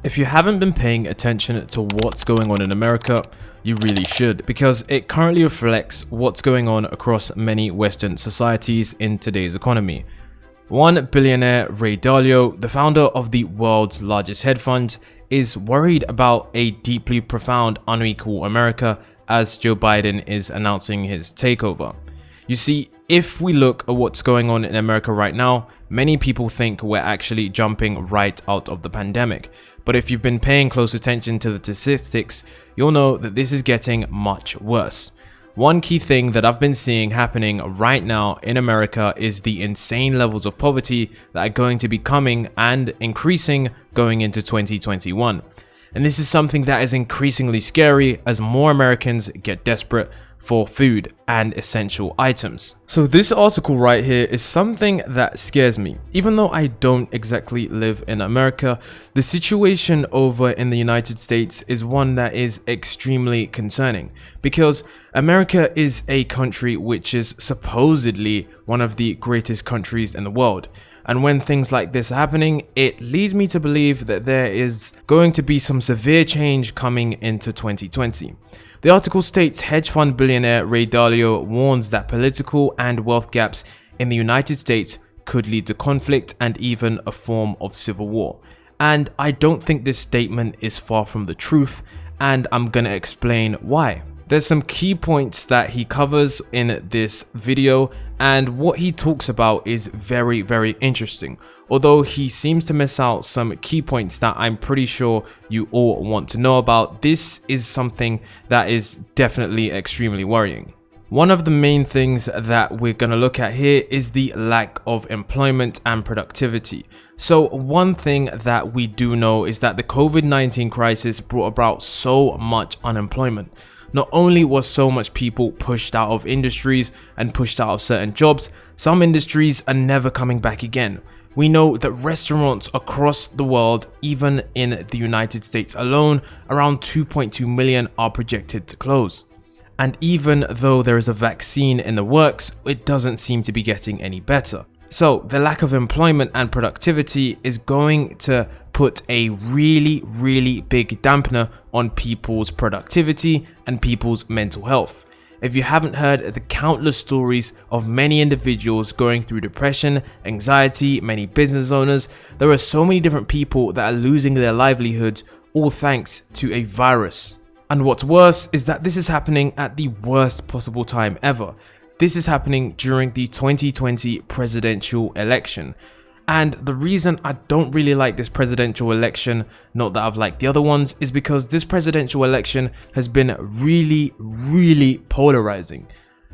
If you haven't been paying attention to what's going on in America, you really should, because it currently reflects what's going on across many Western societies in today's economy. One billionaire, Ray Dalio, the founder of the world's largest hedge fund, is worried about a deeply profound unequal America as Joe Biden is announcing his takeover. You see, if we look at what's going on in America right now, many people think we're actually jumping right out of the pandemic. But if you've been paying close attention to the statistics, you'll know that this is getting much worse. One key thing that I've been seeing happening right now in America is the insane levels of poverty that are going to be coming and increasing going into 2021. And this is something that is increasingly scary as more Americans get desperate for food and essential items. So this article right here is something that scares me. Even though I don't exactly live in America, the situation over in the United States is one that is extremely concerning, because America is a country which is supposedly one of the greatest countries in the world. And when things like this are happening, it leads me to believe that there is going to be some severe change coming into 2020. The article states hedge fund billionaire Ray Dalio warns that political and wealth gaps in the United States could lead to conflict and even a form of civil war. And I don't think this statement is far from the truth, and I'm gonna explain why. There's some key points that he covers in this video, and what he talks about is very, very interesting. Although he seems to miss out some key points that I'm pretty sure you all want to know about, this is something that is definitely extremely worrying. One of the main things that we're going to look at here is the lack of employment and productivity. So one thing that we do know is that the COVID-19 crisis brought about so much unemployment. Not only was so much people pushed out of industries and pushed out of certain jobs, some industries are never coming back again. We know that restaurants across the world, even in the United States alone, around 2.2 million are projected to close. And even though there is a vaccine in the works, it doesn't seem to be getting any better. So the lack of employment and productivity is going to put a really big dampener on people's productivity and people's mental health. If you haven't heard the countless stories of many individuals going through depression, anxiety, many business owners, there are so many different people that are losing their livelihoods, all thanks to a virus. And what's worse is that this is happening at the worst possible time ever. This is happening during the 2020 presidential election. And the reason I don't really like this presidential election, not that I've liked the other ones, is because this presidential election has been really polarizing.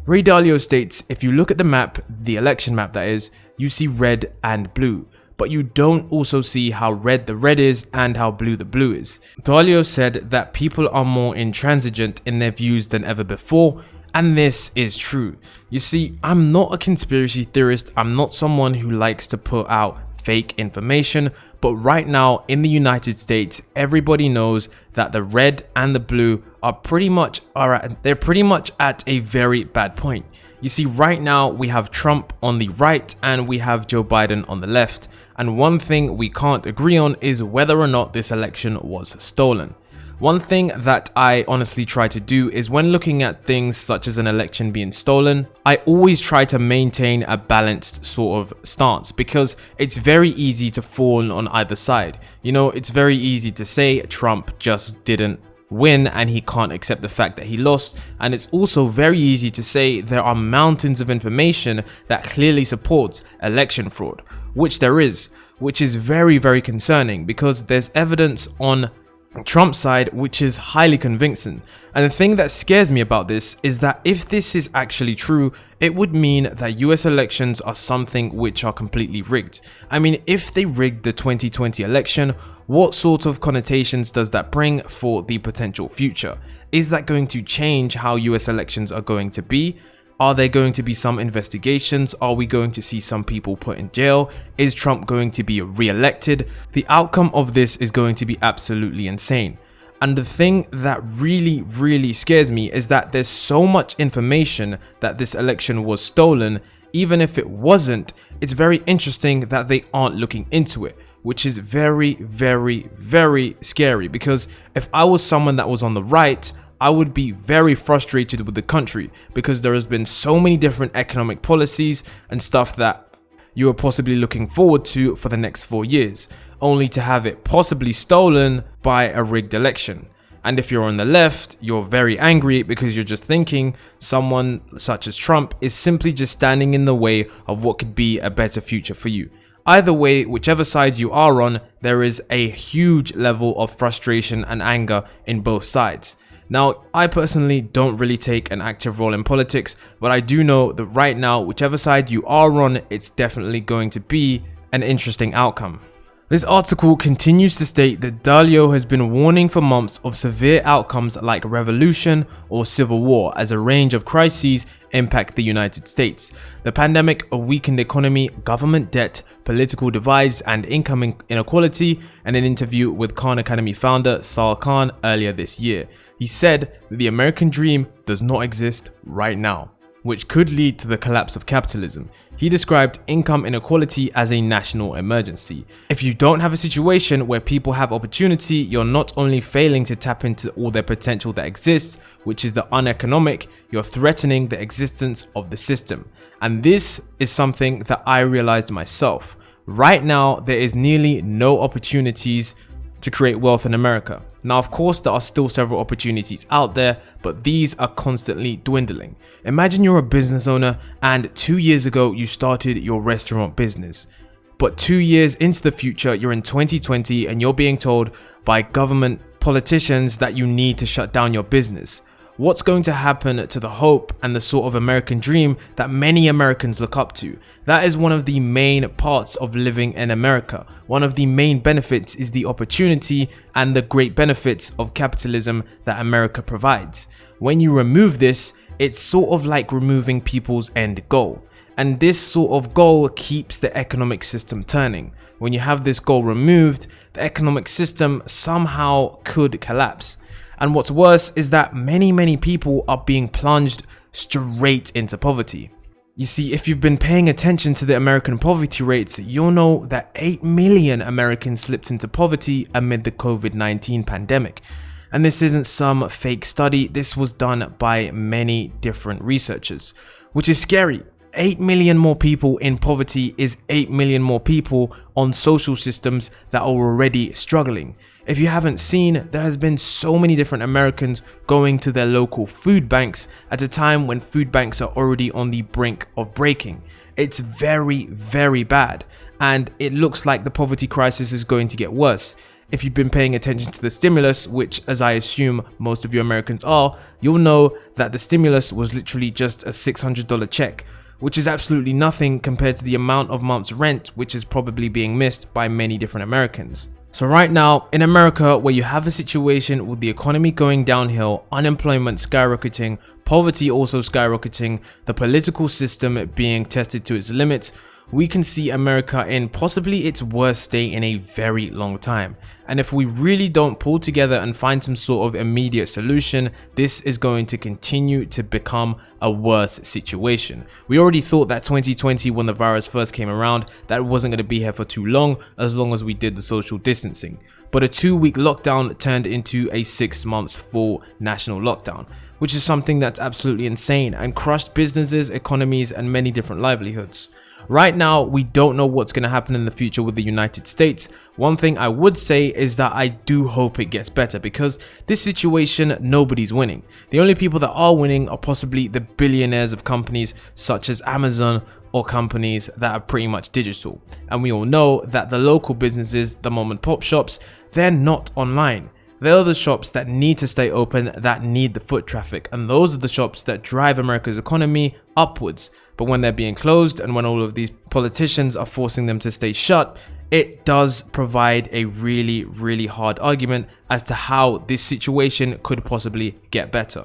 Ray Dalio states, if you look at the map, the election map that is, you see red and blue, but you don't also see how red the red is and how blue the blue is. Dalio said that people are more intransigent in their views than ever before, and this is true. You see, I'm not a conspiracy theorist, I'm not someone who likes to put out fake information, but right now in the United States, everybody knows that the red and the blue are pretty much at a very bad point. You see, right now we have Trump on the right and we have Joe Biden on the left. And one thing we can't agree on is whether or not this election was stolen. One thing that I honestly try to do is when looking at things such as an election being stolen, I always try to maintain a balanced sort of stance, because it's very easy to fall on either side. You know, it's very easy to say Trump just didn't win and he can't accept the fact that he lost, and it's also very easy to say there are mountains of information that clearly supports election fraud, which there is, which is very concerning, because there's evidence on Trump's side which is highly convincing. And the thing that scares me about this is that if this is actually true, it would mean that US elections are something which are completely rigged. I mean, if they rigged the 2020 election, what sort of connotations does that bring for the potential future? Is that going to change how US elections are going to be? Are there going to be some investigations? Are we going to see some people put in jail? Is Trump going to be re-elected? The outcome of this is going to be absolutely insane. And the thing that really scares me is that there's so much information that this election was stolen. Even if it wasn't, it's very interesting that they aren't looking into it, which is very, very, very scary, because if I was someone that was on the right, I would be very frustrated with the country, because there has been so many different economic policies and stuff that you are possibly looking forward to for the next 4 years, only to have it possibly stolen by a rigged election. And if you're on the left, you're very angry because you're just thinking someone such as Trump is simply just standing in the way of what could be a better future for you. Either way, whichever side you are on, there is a huge level of frustration and anger in both sides. Now, I personally don't really take an active role in politics, but I do know that right now, whichever side you are on, it's definitely going to be an interesting outcome. This article continues to state that Dalio has been warning for months of severe outcomes like revolution or civil war as a range of crises impact the United States. The pandemic, a weakened economy, government debt, political divides, and income inequality. In an interview with Khan Academy founder Sal Khan earlier this year, he said that the American dream does not exist right now, which could lead to the collapse of capitalism. He described income inequality as a national emergency. If you don't have a situation where people have opportunity, you're not only failing to tap into all their potential that exists, which is the uneconomic, you're threatening the existence of the system. And this is something that I realized myself. Right now, there is nearly no opportunities to create wealth in America. Now, of course, there are still several opportunities out there, but these are constantly dwindling. Imagine you're a business owner and 2 years ago you started your restaurant business. But 2 years into the future, you're in 2020 and you're being told by government politicians that you need to shut down your business. What's going to happen to the hope and the sort of American dream that many Americans look up to? That is one of the main parts of living in America. One of the main benefits is the opportunity and the great benefits of capitalism that America provides. When you remove this, it's sort of like removing people's end goal. And this sort of goal keeps the economic system turning. When you have this goal removed, the economic system somehow could collapse. And what's worse is that many people are being plunged straight into poverty. You see, if you've been paying attention to the American poverty rates, you'll know that 8 million Americans slipped into poverty amid the COVID-19 pandemic. And this isn't some fake study, this was done by many different researchers, which is scary. 8 million more people in poverty is 8 million more people on social systems that are already struggling. If you haven't seen, there has been so many different Americans going to their local food banks at a time when food banks are already on the brink of breaking. It's very bad, and it looks like the poverty crisis is going to get worse. If you've been paying attention to the stimulus, which as I assume most of you Americans are, you'll know that the stimulus was literally just a $600 check, which is absolutely nothing compared to the amount of months rent which is probably being missed by many different Americans. So right now in America, where you have a situation with the economy going downhill, unemployment skyrocketing, poverty also skyrocketing, the political system being tested to its limits, we can see America in possibly its worst state in a very long time. And if we really don't pull together and find some sort of immediate solution, this is going to continue to become a worse situation. We already thought that 2020, when the virus first came around, that it wasn't going to be here for too long as we did the social distancing. But a 2-week lockdown turned into a 6 months full national lockdown, which is something that's absolutely insane and crushed businesses, economies, and many different livelihoods. Right now, we don't know what's going to happen in the future with the United States. One thing I would say is that I do hope it gets better, because this situation, nobody's winning. The only people that are winning are possibly the billionaires of companies such as Amazon or companies that are pretty much digital. And we all know that the local businesses, the mom and pop shops, they're not online. They're the shops that need to stay open, that need the foot traffic, and those are the shops that drive America's economy upwards. But when they're being closed and when all of these politicians are forcing them to stay shut, it does provide a really hard argument as to how this situation could possibly get better.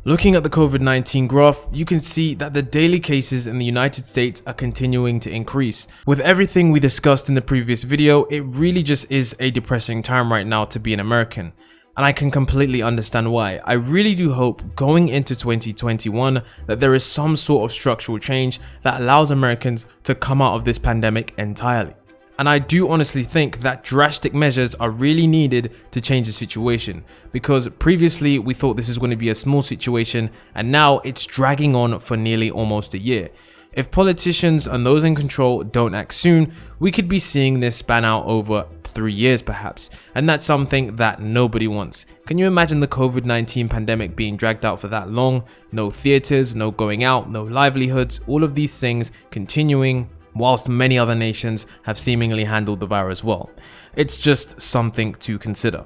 Looking at the COVID-19 graph, you can see that the daily cases in the United States are continuing to increase. With everything we discussed in the previous video, it really just is a depressing time right now to be an American. And I can completely understand why. I really do hope going into 2021 that there is some sort of structural change that allows Americans to come out of this pandemic entirely. And I do honestly think that drastic measures are really needed to change the situation, because previously we thought this is going to be a small situation and now it's dragging on for nearly almost a year. If politicians and those in control don't act soon, we could be seeing this span out over 3 years perhaps, and that's something that nobody wants. Can you imagine the COVID-19 pandemic being dragged out for that long? No theaters, no going out, no livelihoods, all of these things continuing whilst many other nations have seemingly handled the virus well. It's just something to consider.